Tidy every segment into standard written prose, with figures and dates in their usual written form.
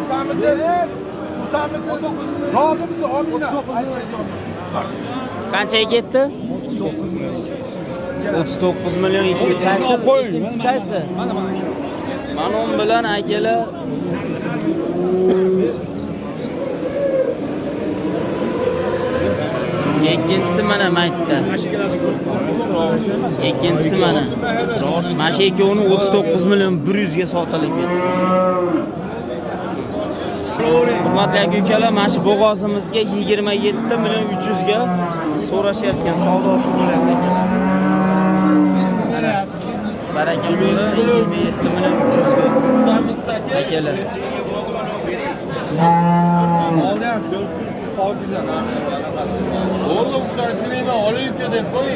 Sanmisiz? Sanmisiz? Rozimisiz? Omina. Qanchaga ketdi? 39 million 200. Qaysi? Ikkinchisi qaysi? Mana on bilan akalar. Ikkinchisi mana maytda. Ikkinchisi mana. Mana shu ikkovini 39 million 100 ga sotilib ketdi. Hurmatli aka-ukalar, mana shu bo'g'ozimizga 27 million 300 ga so'rashayotgan savdosi bo'lyapti akalar. Baraka bo'ldi 27 million 300 ga. Akalar. Oğlum saçını alayım ki de koy.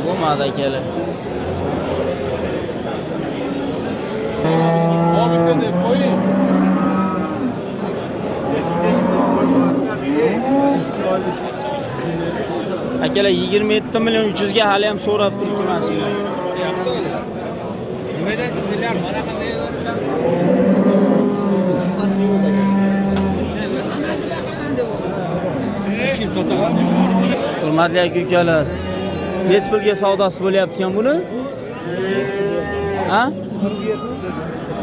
Bo'lmadi akalar. Alayım ki de koy. Akalar 27 million 300 ga hali ham so'rab turibdi mana shu. Nimadan sizlar mana qanday Hurmatli aka-ukalar, nech pulga savdosi bo'lyapti-kan buni? Ha?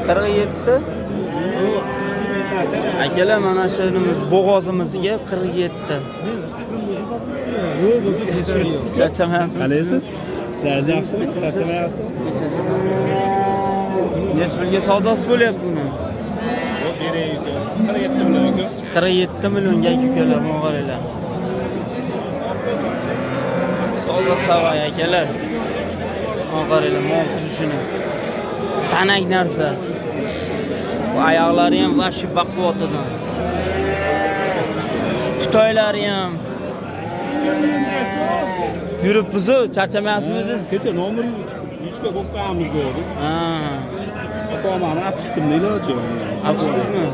47. Akalar, mana shunimiz bo'g'ozimizga 47. Charchamayapsiz? Qalaysiz? Sizlar yaxshimi? Charchamayapsiz? Nech pulga savdosi bo'lyapti buni? 47 million. 47 millionga aka-ukalar, mana qaranglar. Toza savay akalar. Mana qaranglar, mol turishini. Tanak narsa. Bu oyoqlari ham vashi baquvvatidan. Xitoylari ham. Yuribmiz, charchamayapsizmi siz? Kecha nomeringizni chiqib qo'yamiz dedi. Ha. Opamani olib chiqdim, iloji yo'q. Olib chiqdingizmi?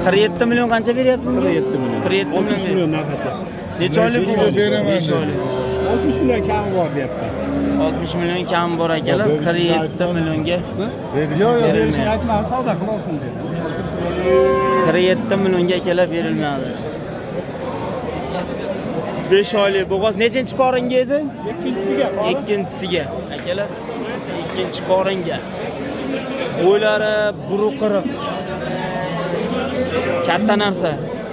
47 million qancha beryapti bunga? 47 million. 47 60 million naqd. Necha oylik bu? Necha oylik? 60 million kam bor deyapti. 60 million kam bor akalar, 47 millionga. Yo'q, berishni aytmadi, savdo qilsin dedi. 47 millionga akalar berilmadi. 5 oylik bo'g'oz nechanchi qoringa edi? Ikkinchisiga. Ikkinchisiga. Akalar, ikkinchi qoringa. Bo'ylari 1.40. Katta narsa.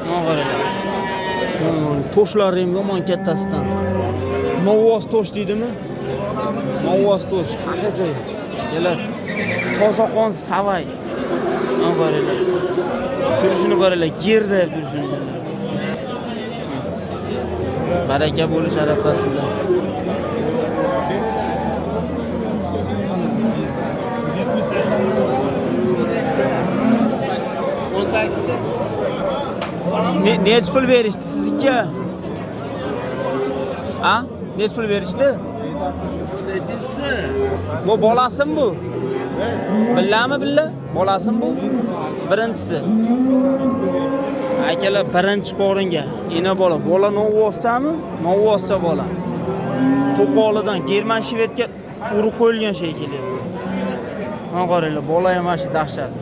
Mana qaranglar. To'shlari ham yomon kattasidan. Novvoz to'sh deydimi? Novvoz to'sh, haqiqiy. Akalar, toza qon savay. Mana qaranglar. Turishini qaranglar, gerda turishini. Baraka bo'lish arafasida. Nech pul berishdi sizga? Ha? Nech pul berishdi? Nechinchisi? Bu bolasimi bu? Billami billa? Bolasimi bu? Birinchisi. Akalar, birinchi qoringa. Ena bola. Bola novvozchami? Novvozcha bola. To'qolidan German Shvedga urib qo'yilgan shay kelyapti. Mana qaranglar, bola ham mana shu dahshat.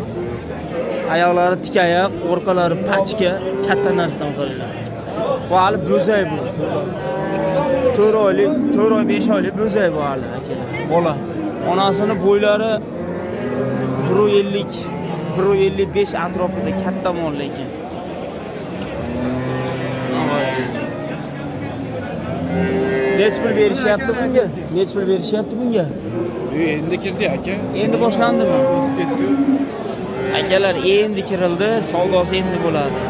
Oyoqlari tikayoq, orqalari pachka, katta narsa qaranglar. Bu hali bo'zay bu. 4 oylik, 4 oy 5 oylik bo'zay bu hali akalar. Bola. Onasini bo'ylari 1.50, 1.55 atrofida katta mol lekin. Nech pul berishyapti bunga? Nech pul berishyapti bunga? Endi kirdi aka. Endi boshlandimi? Akalar, endi kirildi, savdosi endi bo'ladi.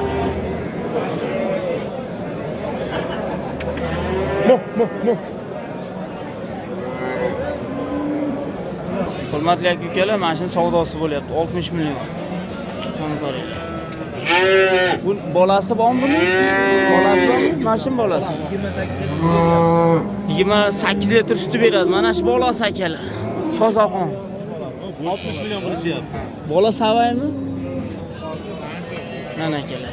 Hurmatli aka-ukalar, mana shu savdosi bo'lyapti. 60 million. Mana qarang. Bu bolasi bormi buni? Bolasi bormi? Mana shu bolasi. 28 litr sut beradi. Mana shu bolasi akalar. Toza qon. 60 million qilishyapti. Bola savaymi? Mana akalar.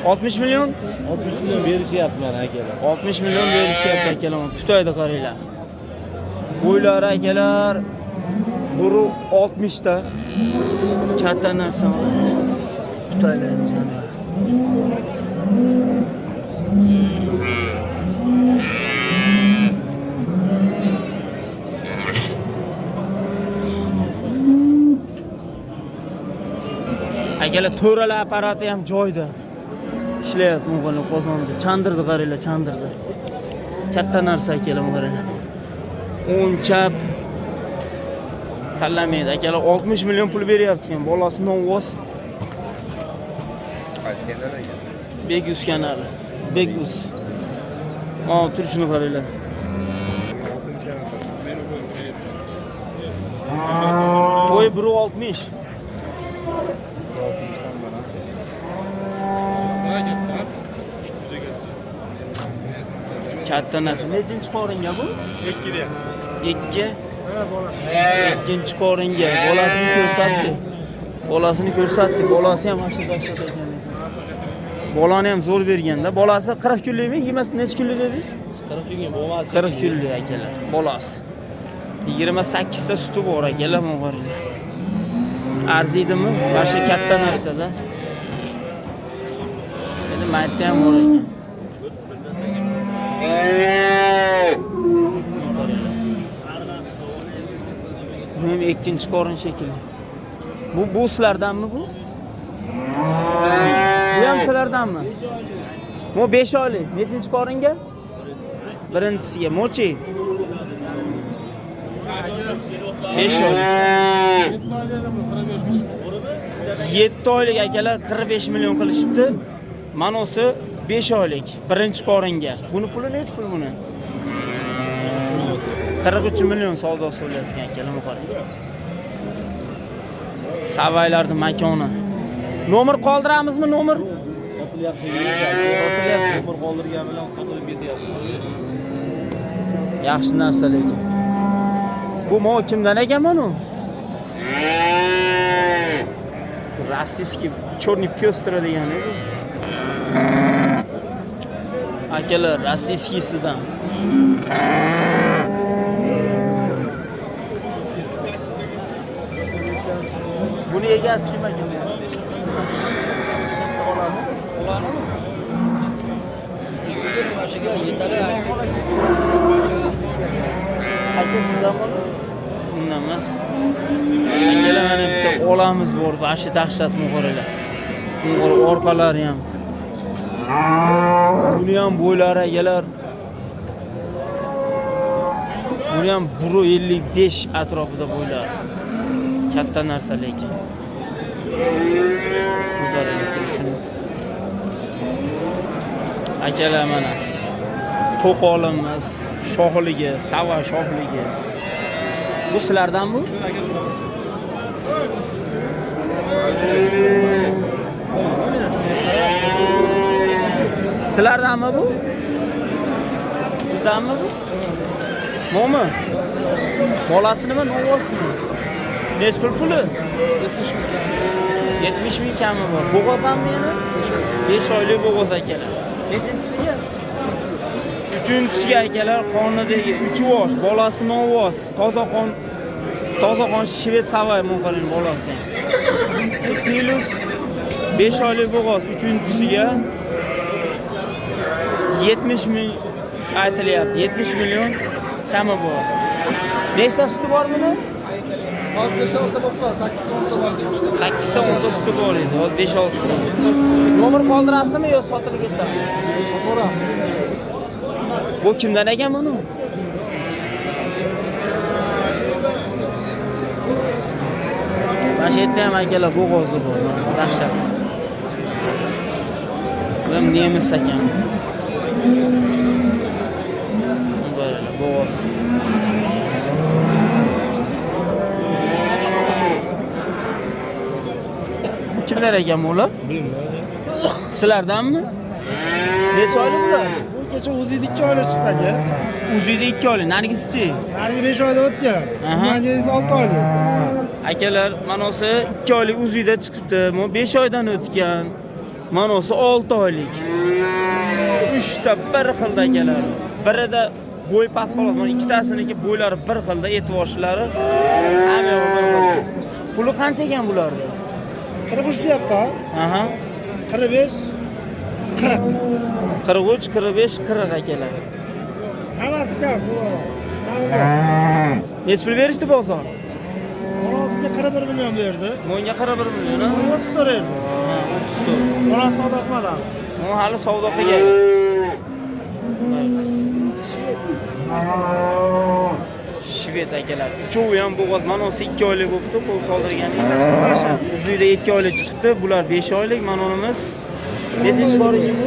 60 million? 60 million berishyapti mana akalar. 60 million berishyapti akalar. Tutaydi qaranglar. Bo'ylari akalar 1.60 ta. Katta narsa. Tutaylik janob. Akalar to'ralar apparati ham joyda. Ishlayapti o'g'lim qozonda. Chandirdi qaranglar, chandirdi. Katta narsa akalar qaranglar. O'ng chap tanlamaydi. Akalar 60 million pul beryapti ekan. Bolasi Novvoz. Qaysi kanal ekan? Begus kanali. Begus. Mana turishini qaranglar. Bo'yi 1.60. Katta narsa. Nechinchi qoringa bu? 2'de. 2. Ikkinchi qoringa bolasini ko'rsatdi. Bolasi ham mana shu dahshat ekan. Bolani ham zo'r berganda. Bolasi 40 kunlikmi? Yemasi necha kunlik dedingiz? 40 kunga bo'lmadi. 40 kunlik akalar. Bolasi. 28 ta suti bor akalar, mana qaranglar. Arziydimi? Mana shu katta narsada. Endi maytda ham bor ekan. Bu ham ikkinchi qorin shekilli. Bu sizlardanmi bu? Bu ham sizlardanmi? Bu 5 oylik. Nechinchi qoringa? Birinchisiga. Mochi. 5 oylik. 7 oylik akalar 45 million qilishibdi. Manosi 5 oylik. Birinchi qoringa. Buni puli necha pul buni? 43 million savdo so'rayotgan akalar qarang. Savaylarning makoni. Nomer qoldiramizmi, nomer? Sotilyapti. Nomer qoldirgan bilan sotilib ketyapti. Yaxshi narsa lekin. Bu mo kimdan ekan buni? Rossiyskiy черный пёстро degani bu. Akalar rossiyskiysidan. Buni egasi kim ekan? Olarmi? Mashiga yetadi. Aka sizdan bor? Undan emas. Akalar mana bitta olamiz bor, bashi dahshat muqoralar. Bunlar orqalari ham. Buni ham bo'ylari akalar. Buni ham 1.55 atrofida bo'ylari. Katta narsa lekin. Ko'tarilib turishini. Akalar mana to'qolimiz, shoxligi, sava shoxligi. Bu sizlardanmi? Sizlardanmi bu? Sizdanmi bu? Mo'mi? Bolasi nima, Novvosmi? Nech puli? 70 ming kami bor. Bo'g'oz ham meni? 5 oylik bo'g'oz akalar. Nechinchisiga? 3-chisiga akalar qonidagi 3 yosh, bolasi Novvoz, toza qon shved savay muqarin bolasi. Plus 5 oylik bo'g'oz 3-chisiga 70 ming aytilyapti. 70 million kami bor. Nechta suti bor buni? Hozir 5-6 bo'lib qoldi, 8 ta 10 ta. 8 ta 10 ta suti bor edi. Hozir 5-6 ta. Nomer qoldirasizmi yo sotilib ketadi? To'g'ri. Bu kimdan ekan buni? Mana shu yerda ham akalar bo'g'ozi bor. Dahshat. Bu ham nemis ekan. Bo'g'oz. Bu kimlar ekan bular? Bilmayman. Sizlardanmi? Necha oylik bular? Bu kecha o'zida 2 oylik chiqdi aka. O'zida 2 oylik, narigisi-chi? Narigi 5 oyda o'tgan. Bundan 6 oylik. Akalar, manosi 2 oylik o'zida chiqibdi. Mo 5 oydan o'tgan. Manosi 6 oylik. 3 ta bir xilda akalar. Birida Bo'y past xolos. Mana ikkitasiniki bo'ylari bir xilda, e'tiborsizlari hamma yo'q bir xilda. Puli qancha ekan bularda? 43 deyapman. Aha. 45 40. 43, 45, 40 akalar. Hammasi kam. Necha pul berishdi bozor? Onasiga 41 million berdi. Mo'nga 41 million, ha? 30 ta berdi. Ha, 30 ta. Onasi savdo qilmadi hali. U hali savdo qilgan. Shved akalar. Uchovi ham bo'g'oz. Mana o'zi 2 oylik bo'libdi, qo'l soldirgan emas. Uzuyda 2 oylik chiqdi, bular 5 oylik, mana onimiz. Nechinchi boringi bu?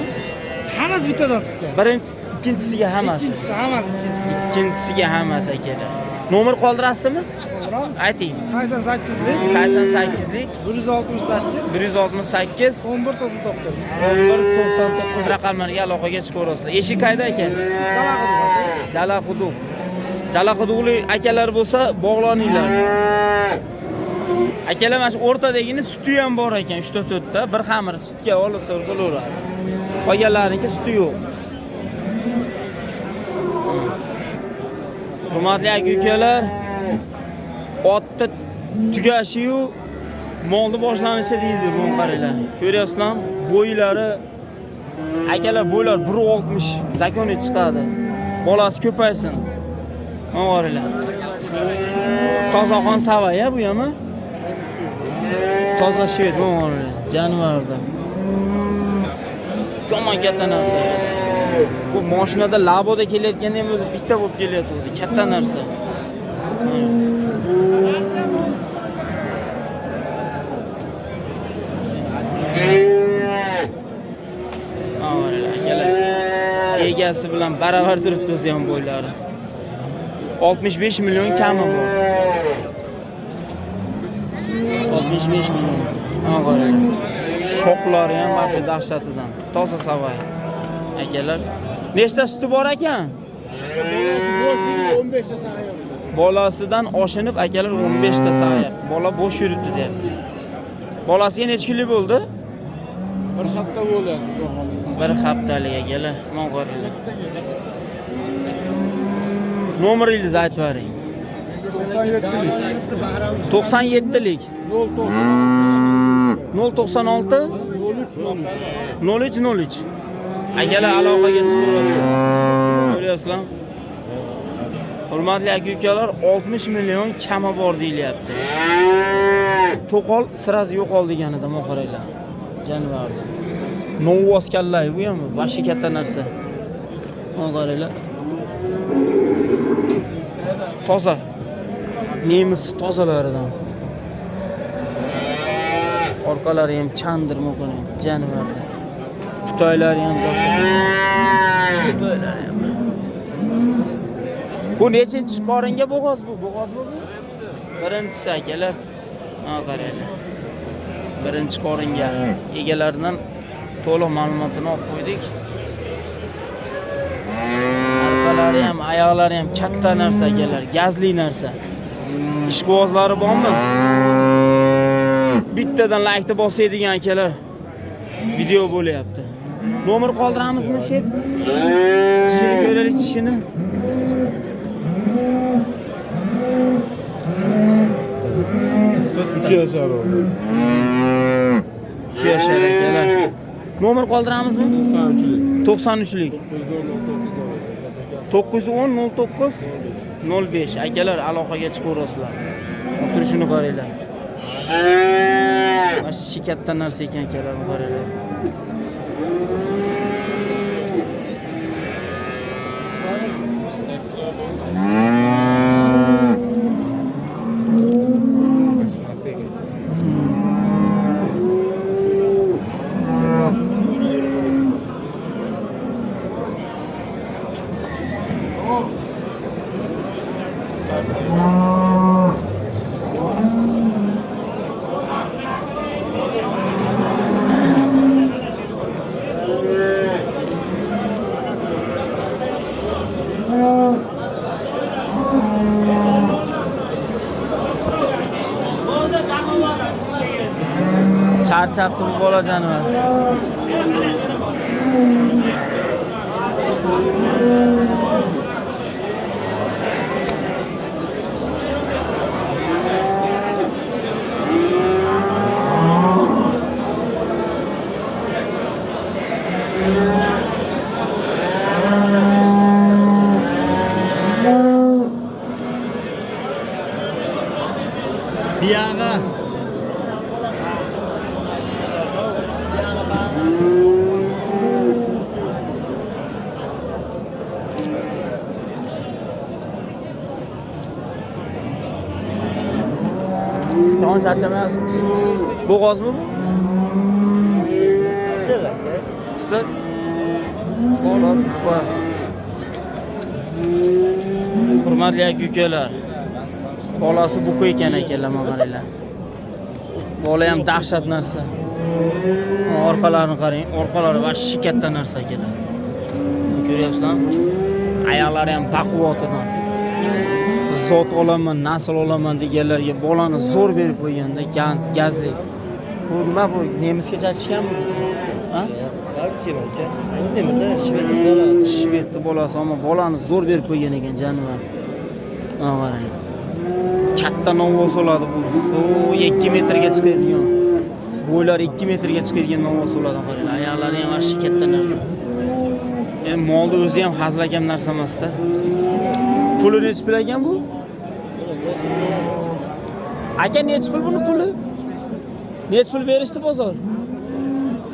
Hammasi bittadan chiqqan. Birinchi, ikkinchisiga hammasi. Ikkinchisi hammasi ikkinchisi. Ikkinchisiga hammasi akalar. Nomer qoldirasizmi? Qoldiramiz. Ayting. 88lik 88lik 168 168 1199. 1199 raqamlarga aloqaga chiqaverasizlar. Eshik qayda ekan? Jala hudud. Jala hududli akalar bo'lsa bog'laninglar. Akalar mana shu o'rtadagini suti ham bor ekan, 3-4 ta, bir xamir sutga olsa bo'laveradi. Qolganlariniki suti yo'q. Hurmatli aka-ukalar, otni tugashi-yu molni boshlanishi deydi bu qaranglar. Ko'ryapsizlarmi? Bo'ylari akalar bo'ylar 1.60 zakoni chiqadi. Bolasi ko'paysin. Mana qaranglar. Tozaxon savaya bu ham. Toza shved bu qaranglar. Jonivorda. Yomon katta narsa. Bu mashinada laboda kelayotganda ham o'zi bitta bo'lib kelyapti, katta narsa. Egasi bilan baravar turibdi o'zi ham bo'ylari. 65 million kami bor. 65 million. Mana qaranglar. Shoklari ham vaqti dahshatidan. Toza savay. Akalar, nechta suti bor ekan? Bolasi 15 ta saqayapti. Bolasidan oshinib akalar 15 ta saqayapti. Bola bo'sh yuribdi deyapti. Bolasiga necha kunlik bo'ldi? Bir hafta bo'ldi. Bir haftalik akalar. Mana qaranglar. Nomeringizni aytib bering. 97lik 096 0303 akalar aloqaga chiqaveradi. Ko'ryapsizlarmi? Hurmatli aka-ukalar, 60 million kami bor deyilyapti. To'qol sirasi yo'qol deganida mana qaranglar. Jonivorda. Novvoz kallay bu ham vashi katta narsa. Mana qaranglar. Toza. Nemis tozalaridan. Orqalari ham chandir mumkin. Jonivorda. Xitoylari ham boshqa. Xitoylari ham. Bu nechinchi qoringa bo'g'oz bu? Bo'g'oz bu? Birinchisi akalar. Mana qaranglar. Birinchi qoringa egalaridan to'liq ma'lumotini olib qo'ydik. Orqalari ham, oyoqlari ham katta narsa akalar, gazli narsa. Ishqibozlari bormi? Bittadan like bosaydigan akalar. Video bo'lyapti. Nomer qoldiramizmi shep? Tishini ko'raylik, tishini. Uchyashar oldu. Uchyashar akalar. Nomer qoldiramizmi? 93lik. 910 09 05 akalar aloqaga chiqaverasizlar. Turishini qaranglar. Mana katta narsa ekan akalar, qaranglar. Charchapti bu bola jonivor. Biyog'i. Tamam charchamayapsizmi? Bo'g'ozmi bu? Qisir aka. Qisir. Bola va hurmatli aka-ukalar. Bolasi buku ekan ekanlar maqalanglar. Bola ham dahshat narsa. Orqalarini qarang, orqalari vashshi katta narsa ekanlar. Ko'ryapsizlarmi? Ayoqlari ham baquvvatidan. Zot olaman, nasl olaman deganlarga bolani zo'r berib qo'yganda gazli. Bu nima bu? Nemisga chachishganmi? Ha? Balkim aka. Indimizda shved bola. Shvedni bolasi, ammo bolani zo'r berib qo'ygan ekan jonivar. Qarang. Katta novvoz bo'ladi bu. 2 metrga chiqadigan. Bo'ylari 2 metrga chiqadigan novvoz bo'ladi qarang. Ayoqlari ham vashshi katta narsa. Molni o'zi ham hazlakam narsa emas-da. Puli necha pul ekan bu? Aka necha pul buni puli? Necha pul berishdi bozor?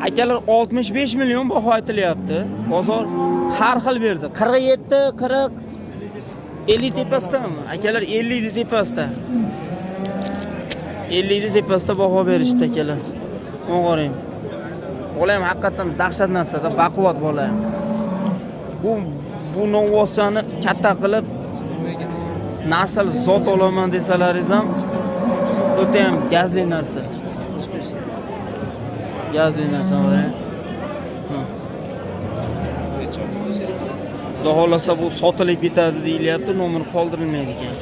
Akalar 65 million baho aytilyapti. Bozor har xil berdi. 47, 40, 50 tepasidami? Akalar 50 tepasida. 50 tepasida baho berishdi akalar. Mana qarang. Bola ham haqiqatan dahshat narsa-da, baquvvat bola ham. Bu novvosani katta qilib nasl zot olaman desalaringiz ham o'ta ham gazli narsa. Gazli narsa qarang. Xudo xolasa bu sotilib ketadi deyilyapti, nomer qoldirilmaydi ekan.